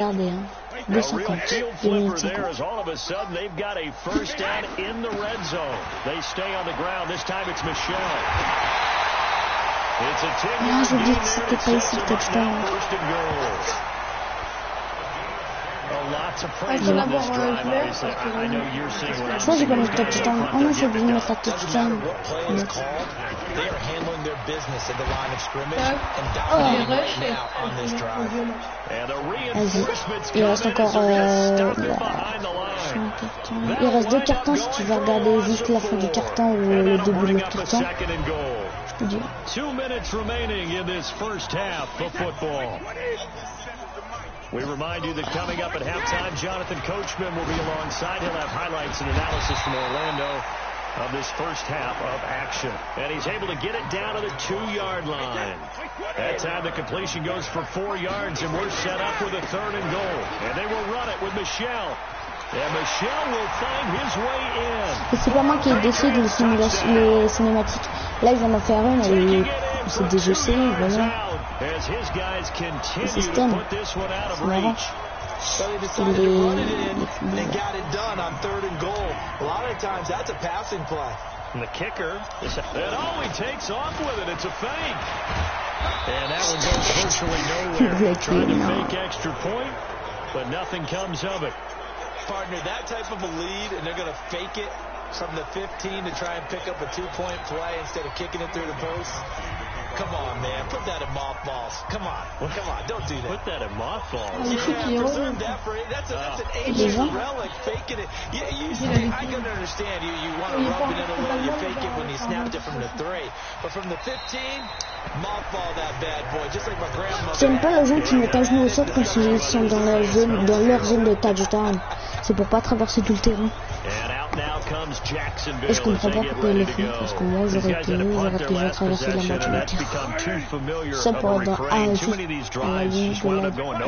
Regardez, hein. 2,50. 2 minutes 50. All of a sudden, they've got a first down in the red zone. They stay on the ground. This time it's Michel. It's a 10-yard j'ai dit que c'était pas ici le touchdown. Ça, j'ai pas mis le touchdown. Oh non, j'ai oublié de mettre la touchdown. Vas-y, il reste encore il reste 2 cartons si tu veux regarder juste la fin du carton ou le début de l'autre carton. Je te dis. 2 minutes remaining in this first half of football. We remind you that coming up at halftime, Jonathan Coachman will be alongside. He'll have highlights and analysis from Orlando of this first half of action. And he's able to get it down to the 2-yard line. That time the completion goes for 4 yards, and we're set up with a 3rd and goal. And they will run it with Michel. And Michel will find his way in. Et c'est pas moi qui ai décidé les cinématiques. Là, ils en ont fait une et c'est DGC, voilà. Le système. C'est marrant. And the kicker, and oh, he takes off with it. It's a fake. And that one goes virtually nowhere. Trying to fake extra point, but nothing comes of it. Partner, that type of a lead, and they're going to fake it from the 15 to try and pick up a 2-point play instead of kicking it through the post. Come on, man. Put that in mothballs. Come on. Come on. Don't do that. Put that in mothballs. Yeah, preserve that for that's an ancient relic. Faking it. Yeah, I can understand. You want to rub it in a little. You fake it when you snapped it from the 3. But from the 15, mothball that bad boy. Just like my grandmother. J'aime pas les gens qui mettent un genou au sol quand ils sont dans leur zone de touchdown. C'est pour pas traverser tout le terrain. Et je comprends pas pourquoi ils le font, parce que moi j'aurais déjà traversé la moitié du terrain. Ça pour être dans un juste à la ligne de la zone.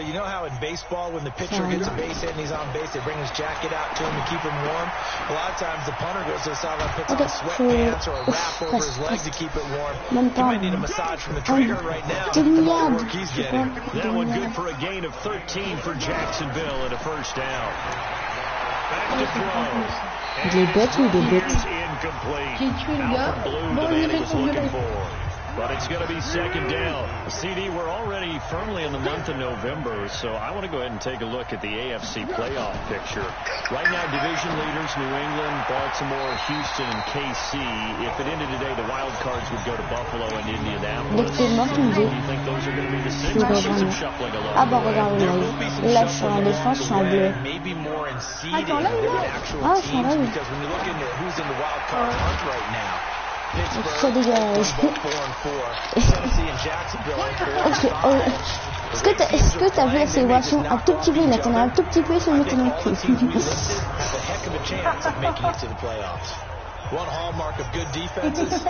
You know how in baseball when the pitcher gets a base hit and he's on base, they bring his jacket out to him to keep him warm. A lot of times the punter goes to the sideline, puts on sweatpants or a wrap over his leg to keep it warm. You might need a massage from the trainer right now. The work he's getting. That one good for a gain of 13 for Jacksonville and a first down. Back to throw. Il est bête ou il est bête? J'ai tué le gars. Bon, il est But it's going to be second down. CD, we're already firmly in the month of November, so I want to go ahead and take a look at the AFC playoff picture. Right now, division leaders, New England, Baltimore, Houston, and KC. If it ended today, the wild cards would go to Buffalo and Indianapolis. Do you think those are going to be the six? Some shuffling along. Ah bah regarde, là je suis en défense, je suis en bleu. Maybe more in seeding than actual teams, because when you look into who's in the wild card hunt right now, Ça dégage. Est-ce que t'as vu la célébration un tout petit peu, il attendait un tout petit peu, il se mettait dans le cul. One hallmark of good defenses is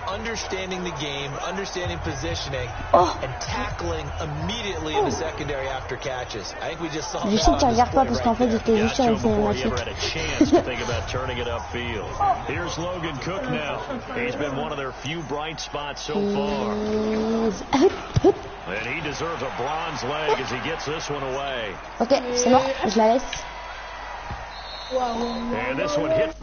understanding the game, understanding positioning, and tackling immediately in the secondary after catches. I think we just saw. Je sais que tu regardes pas parce qu'en fait j'étais juste sur une cinématique. Here's Logan Cook now. He's been one of their few bright spots so far. And he deserves a bronze leg as he gets this one away. Ok, c'est mort, je la laisse. And this one hit.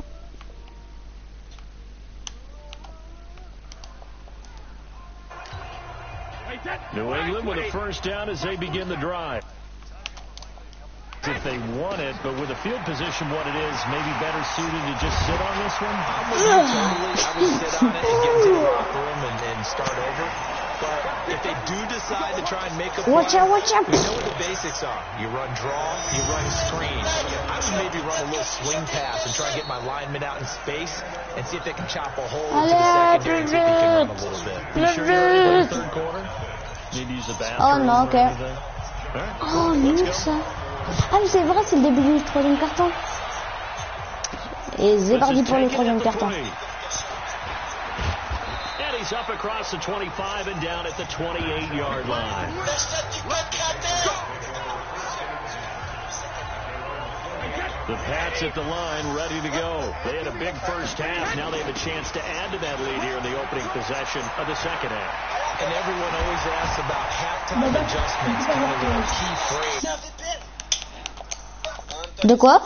New England with a first down as they begin the drive. If they want it, but with the field position what it is, maybe better suited to just sit on this one? I'm with you totally. I would sit on it and get into the locker room and start over. But if they do decide to try and make a play, watch out. We know what the basics are. You run draw, you run screen. I would maybe run a little swing pass and try and get my linemen out in space and see if they can chop a hole into the secondary and see if they can run a little bit. You sure you're ready for the third quarter? Oh non, ok. Oh, nul ça. Ah mais c'est vrai, c'est le début du troisième carton. Et c'est parti pour le troisième carton. He's up across the 25 and down at the 28-yard line. The Pats at the line, ready to go. They had a big first half. Now they have a chance to add to that lead here in the opening possession of the second half. And everyone always asks about halftime adjustments, kind of a key phrase. De quoi?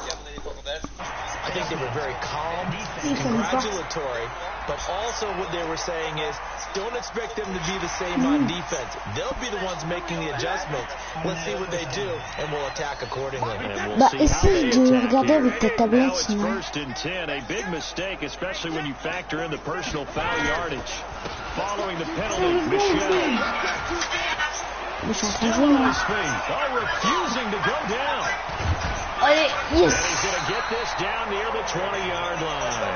I think they were very calm, congratulatory, but also what they were saying is, don't expect them to be the same on defense. They'll be the ones making the adjustments. Let's see what they do, and we'll attack accordingly. And Bah, we'll see how essaye they de attack regarder here. avec ta Now tablette, it's sinon. 1st and 10, a big mistake, especially when you factor in the personal foul yardage. Following the penalty, Michel. Mais je suis en train de Still jouer, on moi. his feet. Oh, refusing to go down. Allez, And he's yes! going to get this down near the 20-yard line.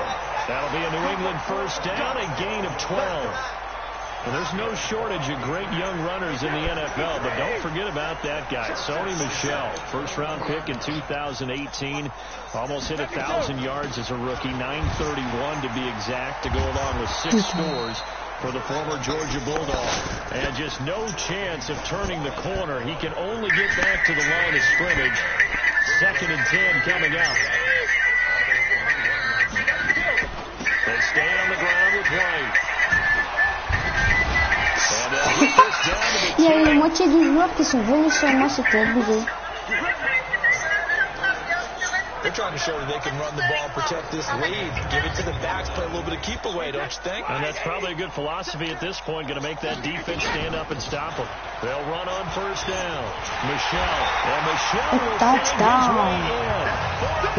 That'll be a New England first down, a gain of 12. Well, there's no shortage of great young runners in the NFL, but don't forget about that guy, Sony Michel. First-round pick in 2018. Almost hit 1,000 yards as a rookie, 931 to be exact, to go along with 6 scores for the former Georgia Bulldog. And just no chance of turning the corner. He can only get back to the line of scrimmage. 2nd and 10 coming out. They stay on the ground with White. And they'll get this down to the Il y a eu la 10. moitié des joueurs qui sont venus sur moi, c'était abusé. They're trying to show that they can run the ball, protect this lead, give it to the backs, play a little bit of keep away, don't you think? And that's probably a good philosophy at this point, going to make that defense stand up and stop them. They'll run on first down. Michel. And Michel will find his way in.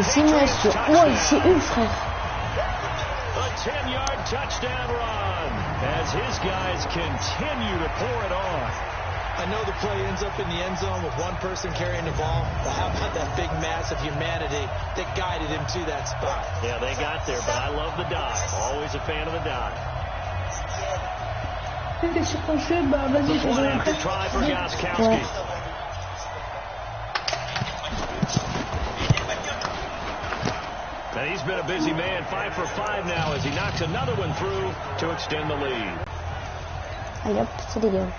Ici, monsieur. Oh, c'est une, frère. A 10-yard touchdown run as his guys continue to pour it on. I know the play ends up in the end zone with one person carrying the ball, but how about that big mass of humanity that guided him to that spot? Yeah, they got there, but I love the dive. Always a fan of the dive. T'es sur ton jeu, bah vas-y, The je point vais after try for Gostkowski. And he's been a busy man, 5 for 5 now as he knocks another one through to extend the lead. Allez hop, c'est dégueu.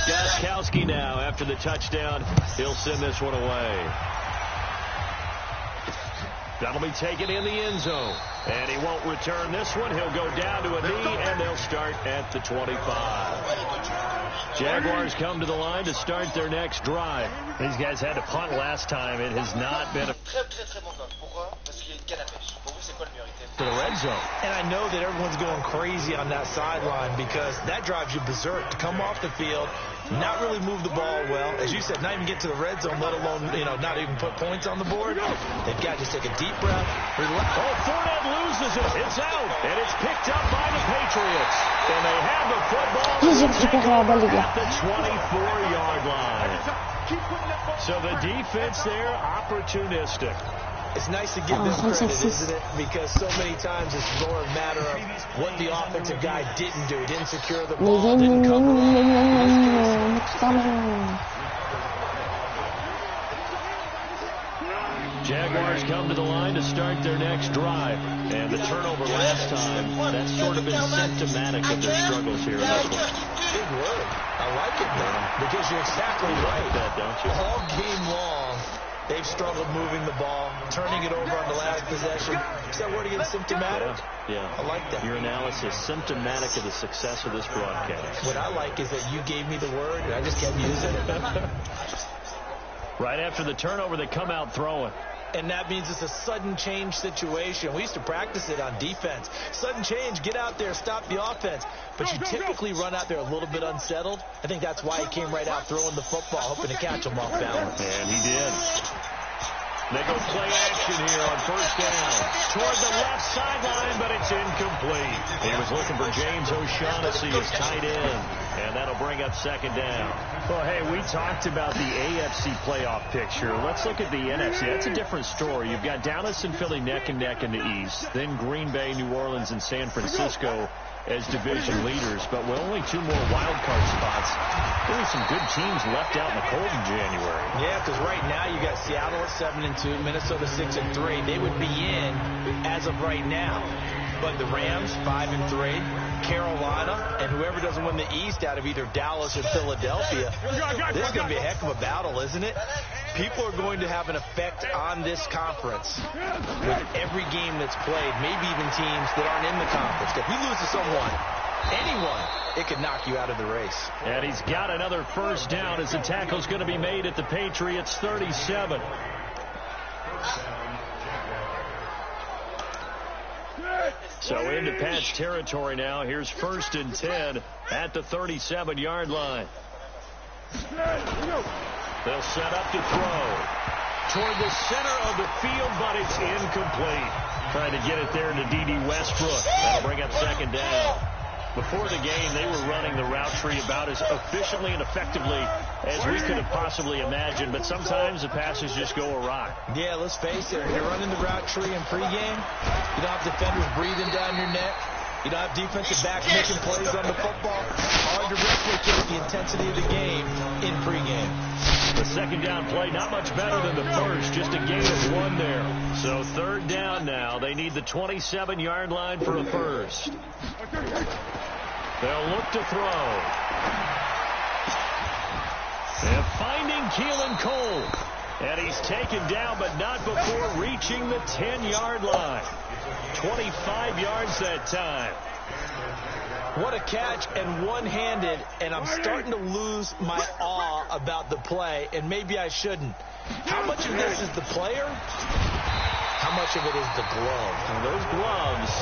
Gostkowski now after the touchdown. He'll send this one away. That'll be taken in the end zone. And he won't return this one. He'll go down to a knee, and they'll start at the 25. Jaguars come to the line to start their next drive. These guys had to punt last time. It has not been a... to the red zone. And I know that everyone's going crazy on that sideline because that drives you berserk to come off the field, not really move the ball well. As you said, not even get to the red zone, let alone, not even put points on the board. They've got to just take a deep breath. Oh, Fournette loses it. It's out. And it's picked up by the Patriots. And they have the football at the 24-yard line. So the defense there, opportunistic. It's nice to give them credit, isn't it? Because so many times it's more a matter of what the offensive guy didn't do. He didn't secure the ball, didn't cover. Jaguars come to the line to start their next drive. And the turnover last time, that's sort of been symptomatic of their struggles here in this one. Big word. I like it, though, because you're exactly right. That, don't you? All game long, they've struggled moving the ball, turning it over on the last possession. Is that word again, symptomatic? Yeah. I like that. Your analysis, symptomatic of the success of this broadcast. What I like is that you gave me the word, and I just kept using it. Right after the turnover, they come out throwing. And that means it's a sudden change situation. We used to practice it on defense. Sudden change, get out there, stop the offense. But you typically run out there a little bit unsettled. I think that's why he came right out throwing the football, hoping to catch him off balance. And he did. They go play action here on first down. Toward the left sideline, but it's incomplete. He was looking for James O'Shaughnessy as tight end. And that'll bring up second down. Well, hey, we talked about the AFC playoff picture. Let's look at the NFC. That's a different story. You've got Dallas and Philly neck and neck in the East. Then Green Bay, New Orleans, and San Francisco as division leaders. But with only 2 more wild card spots, there are some good teams left out in the cold in January. Yeah, because right now you got Seattle at 7-2, Minnesota 6-3. They would be in as of right now. but the Rams, 5-3, Carolina, and whoever doesn't win the East out of either Dallas or Philadelphia, this is going to be a heck of a battle, isn't it? People are going to have an effect on this conference with every game that's played, maybe even teams that aren't in the conference. If you lose to someone, anyone, it could knock you out of the race. And he's got another first down as the tackle's going to be made at the Patriots 37. So into Pat's territory now. Here's 1st and 10 at the 37-yard line. They'll set up to throw toward the center of the field, but it's incomplete. Trying to get it there to D.D. Westbrook. That'll bring up 2nd down. Before the game, they were running the route tree about as efficiently and effectively as we could have possibly imagined, but sometimes the passes just go awry. Yeah, let's face it. When you're running the route tree in pregame, you don't have defenders breathing down your neck. You don't have defensive backs making plays on the football. Hard to replicate the intensity of the game in pregame. The 2nd down play, not much better than the first, just a gain of 1 there. So 3rd down now. They need the 27-yard line for a first. They'll look to throw. And finding Keelan Cole. And he's taken down, but not before reaching the 10-yard line. 25 yards that time. What a catch, and one-handed, and I'm starting to lose my awe about the play, and maybe I shouldn't. How much of this is the player? How much of it is the glove? And those gloves,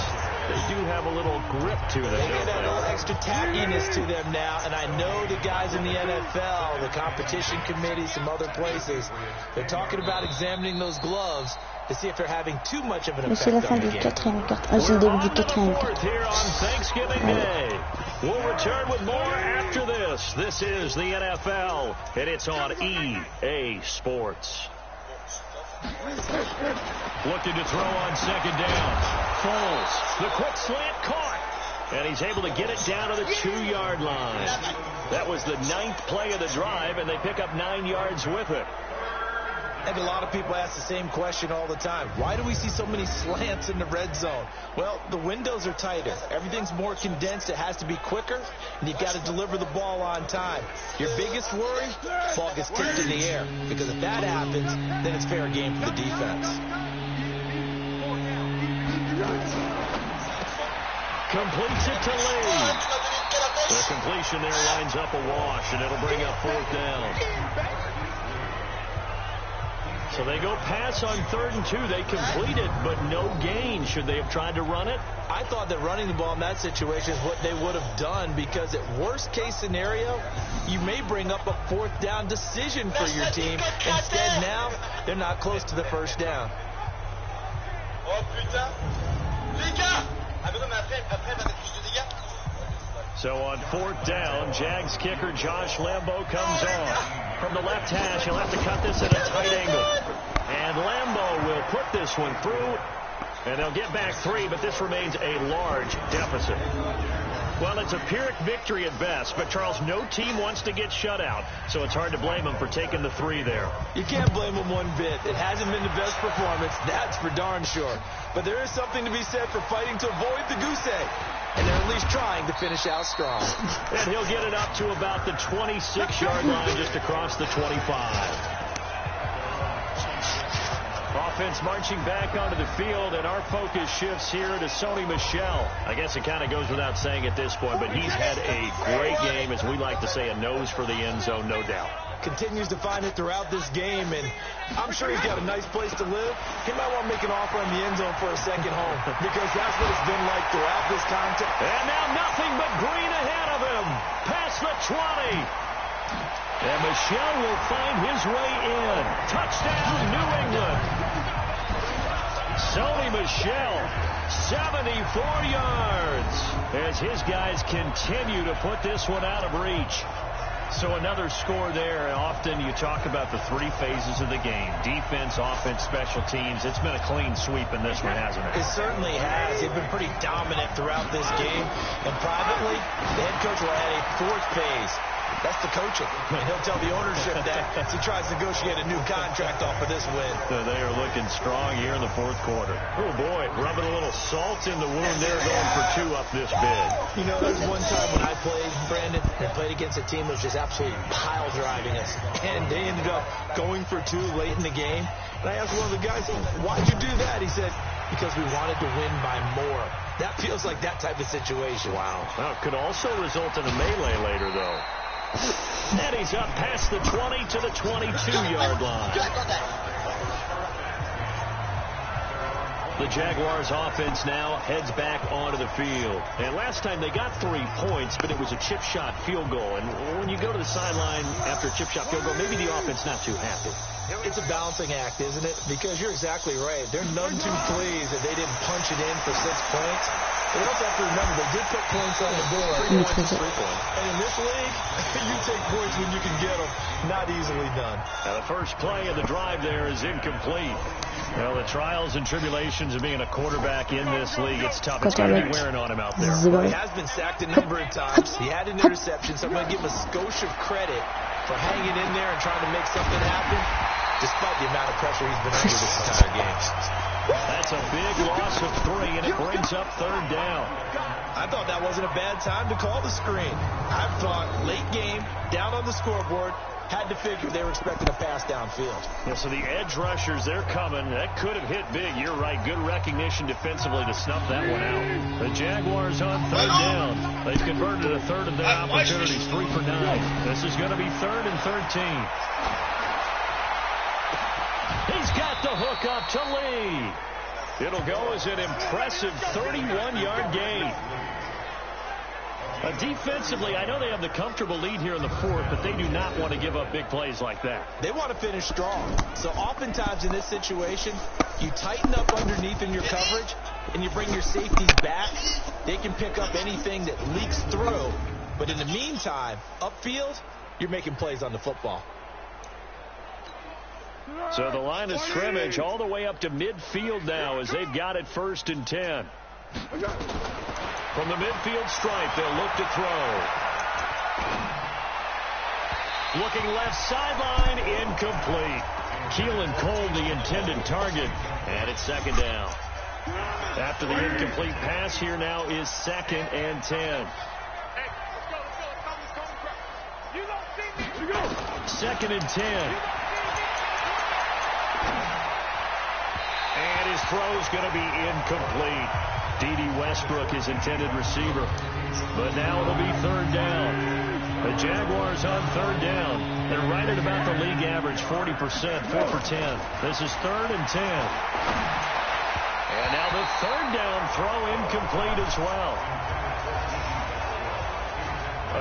they do have a little grip to them. They get that little extra tackiness to them now, and I know the guys in the NFL, the competition committee, some other places, they're talking about examining those gloves to see if they're having too much of an effect on the game. C'est le début du 4e quart. Here on Thanksgiving Day. We'll return with more after this. This is the NFL, and it's on EA Sports. Looking to throw on 2nd down. Foles, the quick slant caught. And he's able to get it down to the 2-yard line. That was the 9th play of the drive, and they pick up 9 yards with it. I think a lot of people ask the same question all the time. Why do we see so many slants in the red zone? Well, the windows are tighter. Everything's more condensed. It has to be quicker, and you've got to deliver the ball on time. Your biggest worry, ball gets tipped in the air, because if that happens, then it's fair game for the defense. Completes it to Lee. The completion there lines up a wash, and it'll bring up 4th down. So they go pass on 3rd and 2. They complete it, but no gain. Should they have tried to run it? I thought that running the ball in that situation is what they would have done, because at worst case scenario, you may bring up a 4th down decision for your team. Instead, now, they're not close to the 1st down. So on 4th down, Jags kicker Josh Lambo comes on. From the left hash, he'll have to cut this at a tight angle. And Lambo will put this one through. And they'll get back 3, but this remains a large deficit. Well, it's a Pyrrhic victory at best, but Charles, no team wants to get shut out, so it's hard to blame them for taking the 3 there. You can't blame them one bit. It hasn't been the best performance, that's for darn sure. But there is something to be said for fighting to avoid the goose egg. And they're at least trying to finish out strong. And he'll get it up to about the 26-yard line, just across the 25. Offense marching back onto the field, and our focus shifts here to Sony Michel. I guess it kind of goes without saying at this point, but he's had a great game, as we like to say, a nose for the end zone, no doubt. Continues to find it throughout this game, and I'm sure he's got a nice place to live. He might want to make an offer on the end zone for a second home, because that's what it's been like throughout this contest. And now nothing but green ahead of him. Past the 20. And Michel will find his way in. Touchdown, New England. Sony Michel, 74 yards, as his guys continue to put this one out of reach. So another score there. Often you talk about the 3 phases of the game: defense, offense, special teams. It's been a clean sweep in this one, hasn't it? It certainly has. They've been pretty dominant throughout this game. And privately, the head coach will add a 4th phase. That's the coaching. He'll tell the ownership that as he tries to negotiate a new contract off of this win. So they are looking strong here in the fourth quarter. Oh, boy, rubbing a little salt in the wound there, going for 2 up this bid. You know, there's one time when I played, Brandon, and played against a team that was just absolutely pile driving us. And they ended up going for 2 late in the game. And I asked one of the guys, why'd you do that? He said, because we wanted to win by more. That feels like that type of situation. Wow. Well, it could also result in a melee later, though. And he's up past the 20 to the 22-yard line. The Jaguars offense now heads back onto the field. And last time they got 3 points, but it was a chip shot field goal. And when you go to the sideline after a chip shot field goal, maybe the offense not too happy. It's a balancing act, isn't it? Because you're exactly right. They're none too pleased that they didn't punch it in for 6 points. But you also have to remember, they did put points on the board. 3 points is 3 points. And in this league, you take points when you can get them. Not easily done. Now the first play of the drive there is incomplete. Well, the trials and tribulations of being a quarterback in this league, it's tough. It's going to be wearing on him out there. Well, he has been sacked a number of times. He had an interception, so I'm going to give him a skosh of credit for hanging in there and trying to make something happen, despite the amount of pressure he's been under this entire game. That's a big loss of 3, and it brings up 3rd down. I thought that wasn't a bad time to call the screen. I thought late game, down on the scoreboard, had to figure they were expecting a pass downfield. Yeah, so the edge rushers, they're coming. That could have hit big. You're right. Good recognition defensively to snuff that one out. The Jaguars on 3rd down. They've converted a 3rd of their opportunities, 3 for 9. This is going to be 3rd and 13. He's got the hook up to Lee. It'll go as an impressive 31-yard gain. Defensively, I know they have the comfortable lead here in the 4th, but they do not want to give up big plays like that. They want to finish strong. So oftentimes in this situation, you tighten up underneath in your coverage, and you bring your safeties back. They can pick up anything that leaks through. But in the meantime, upfield, you're making plays on the football. So the line of scrimmage all the way up to midfield now as they've got it 1st and 10. From the midfield stripe, they'll look to throw. Looking left sideline, incomplete. Keelan Cole, the intended target, and it's 2nd down. After the incomplete pass, here now is 2nd and 10. 2nd and 10. And his throw's going to be incomplete. D.D. Westbrook, his intended receiver. But now it'll be 3rd down. The Jaguars on 3rd down. They're right at about the league average, 40%, 4 for 10. This is 3rd and 10. And now the 3rd down throw incomplete as well.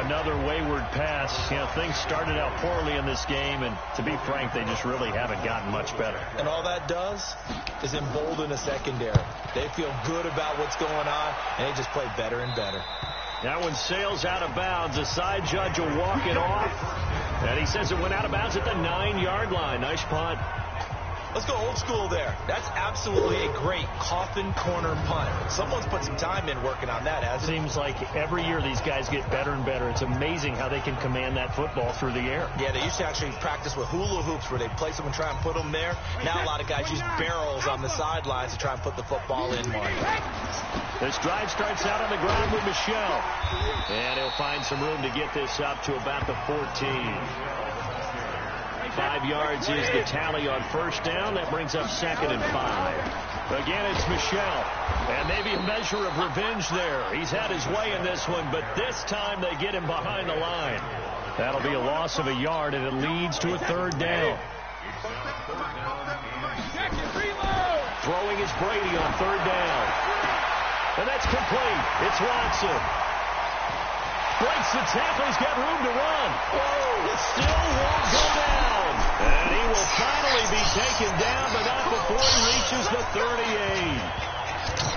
Another wayward pass. You know, things started out poorly in this game, and to be frank, they just really haven't gotten much better. And all that does is embolden a secondary. They feel good about what's going on, and they just play better and better. That one sails out of bounds. The side judge will walk it off, and he says it went out of bounds at the 9-yard line. Nice punt. Let's go old school there. That's absolutely a great coffin corner punt. Someone's put some time in working on that, hasn't it? Seems like every year these guys get better and better. It's amazing how they can command that football through the air. Yeah, they used to actually practice with hula hoops where they place them and try and put them there. Now a lot of guys use barrels on the sidelines to try and put the football in, Mark. This drive starts out on the ground with Michelle. And he'll find some room to get this up to about the 14. 5 yards is the tally on 1st down. That brings up 2nd and 5. Again, it's Michelle. And maybe a measure of revenge there. He's had his way in this one, but this time they get him behind the line. That'll be a loss of a yard, and it leads to a 3rd down. Throwing is Brady on 3rd down. And that's complete. It's Watson. Breaks the tackle. He's got room to run. Whoa. It still won't go down. And he will finally be taken down, but not before he reaches the 38.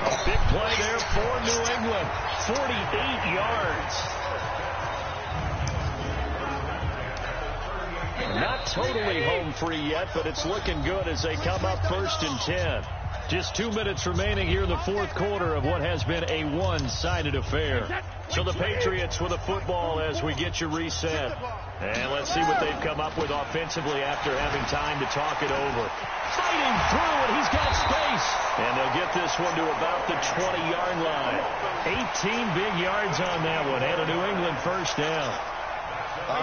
A big play there for New England. 48 yards. Not totally home free yet, but it's looking good as they come up 1st and 10. Just 2 minutes remaining here in the fourth quarter of what has been a one-sided affair. So the Patriots with a football as we get you reset. And let's see what they've come up with offensively after having time to talk it over. Fighting through, and he's got space. And they'll get this one to about the 20-yard line. 18 big yards on that one, and a New England first down.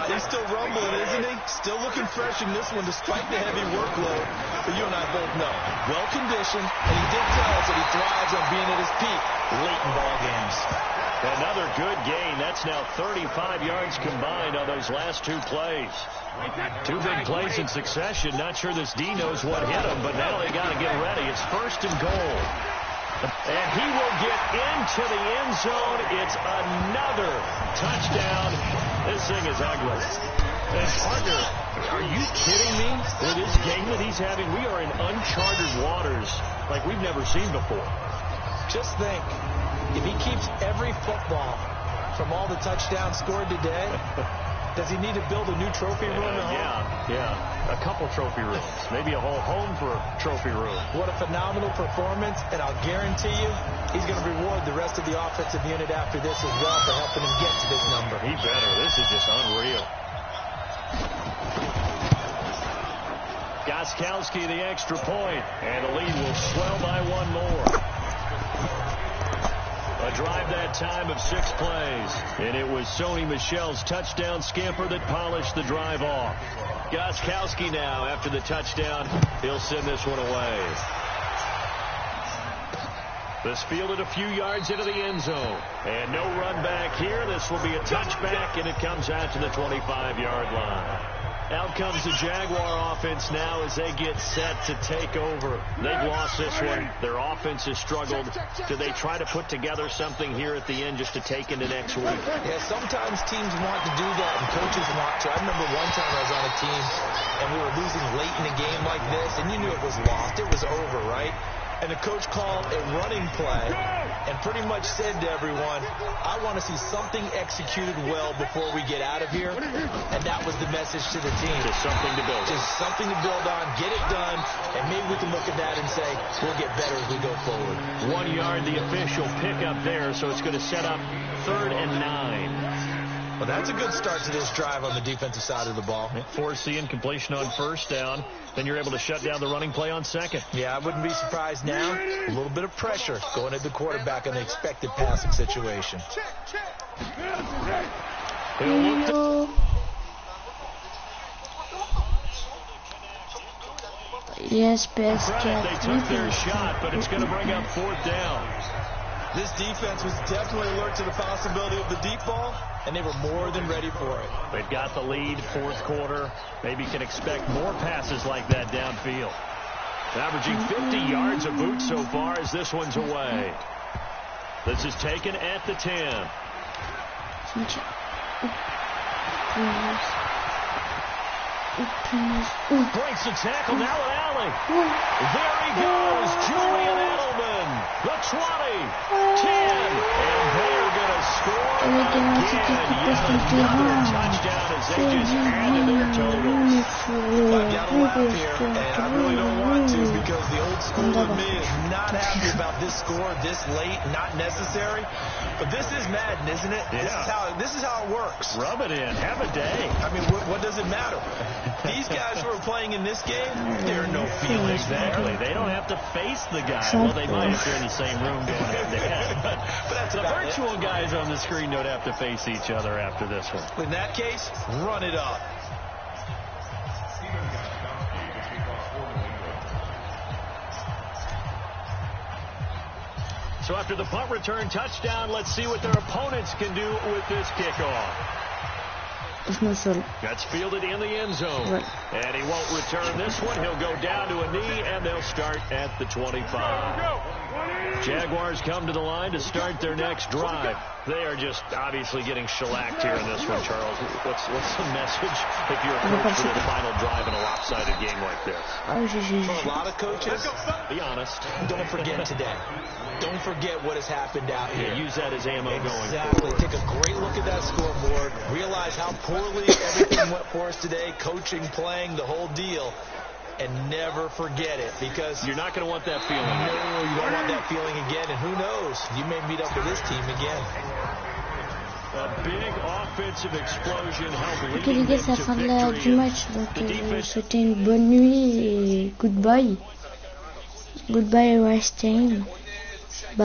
He's still rumbling, isn't he? Still looking fresh in this one despite the heavy workload. But you and I both know, well-conditioned, and he did tell us that he thrives on being at his peak late in ball games. Another good gain. That's now 35 yards combined on those last two plays. Two big plays in succession. Not sure this D knows what hit him, but now they got to get ready. It's first and goal. And he will get into the end zone. It's another touchdown. This thing is ugly. And partner, are you kidding me? With this game that he's having, we are in uncharted waters like we've never seen before. Just think, if he keeps every football from all the touchdowns scored today, does he need to build a new trophy room at home? Yeah. A couple trophy rooms. Maybe a whole home for a trophy room. What a phenomenal performance, and I'll guarantee you he's going to reward the rest of the offensive unit after this as well for helping him get to this number. He better. This is just unreal. Gostkowski the extra point, and the lead will swell by one more. A drive that time of 6 plays. And it was Sony Michel's touchdown scamper that polished the drive off. Gostkowski now, after the touchdown, he'll send this one away. This fielded a few yards into the end zone. And no run back here. This will be a touchback, and it comes out to the 25-yard line. Out comes the Jaguar offense now as they get set to take over. They've lost this one. Their offense has struggled. Do they try to put together something here at the end just to take into next week? Yeah, sometimes teams want to do that and coaches want to. I remember one time I was on a team and we were losing late in a game like this, and you knew it was lost. It was over, right? And the coach called a running play and pretty much said to everyone, I want to see something executed well before we get out of here. And that was the message to the team. Just something to build on. Just something to build on, get it done, and maybe we can look at that and say, we'll get better as we go forward. 1 yard, the official pickup there, so it's going to set up 3rd and 9. Well, that's a good start to this drive on the defensive side of the ball. Force the incompletion on first down. Then you're able to shut down the running play on second. Yeah, I wouldn't be surprised now. A little bit of pressure going at the quarterback on the expected passing situation. Yes, best. They took their shot, but it's going to bring up 4th down. This defense was definitely alert to the possibility of the deep ball, and they were more than ready for it. They've got the lead, 4th quarter. Maybe can expect more passes like that downfield. Averaging 50 yards a boot so far as this one's away. This is taken at the 10. Breaks the tackle, now an alley. There he goes, Julian Edelman. The 20, 10, and they're going to score again. Another touchdown as they just added their totals. I've got to laugh here, and I really don't want to because the old school of me is not happy about this score this late, not necessary. But this is Madden, isn't it? Yeah. This is how it works. Rub it in. Have a day. I mean, what does it matter? These guys who are playing in this game, there are no feelings. Exactly. They don't have to face the guy. Well, they might if they're in the same room going head to head. But that's the virtual guys on the screen don't have to face each other after this one. In that case, run it up. So after the punt return touchdown, let's see what their opponents can do with this kickoff. That's fielded in the end zone. And he won't return this one. He'll go down to a knee, and they'll start at the 25. Jaguars come to the line to start their next drive. They are just obviously getting shellacked here in this one, Charles. What's the message if you're a coach for the final drive in a lopsided game like this? For a lot of coaches, be honest. Don't forget today. Don't forget what has happened out here. Yeah, use that as ammo going forward. Exactly. Take a great look at that scoreboard. Realize how poorly everything went for us today. Coaching, playing, the whole deal. and never forget it, because you're not going to want that feeling. No, you don't want that feeling again, and who knows? You may meet up with this team again. A big offensive explosion helped Ok les gars, c'est la fin du match, donc je vous souhaite une bonne nuit et goodbye. Goodbye West Ham. Bye.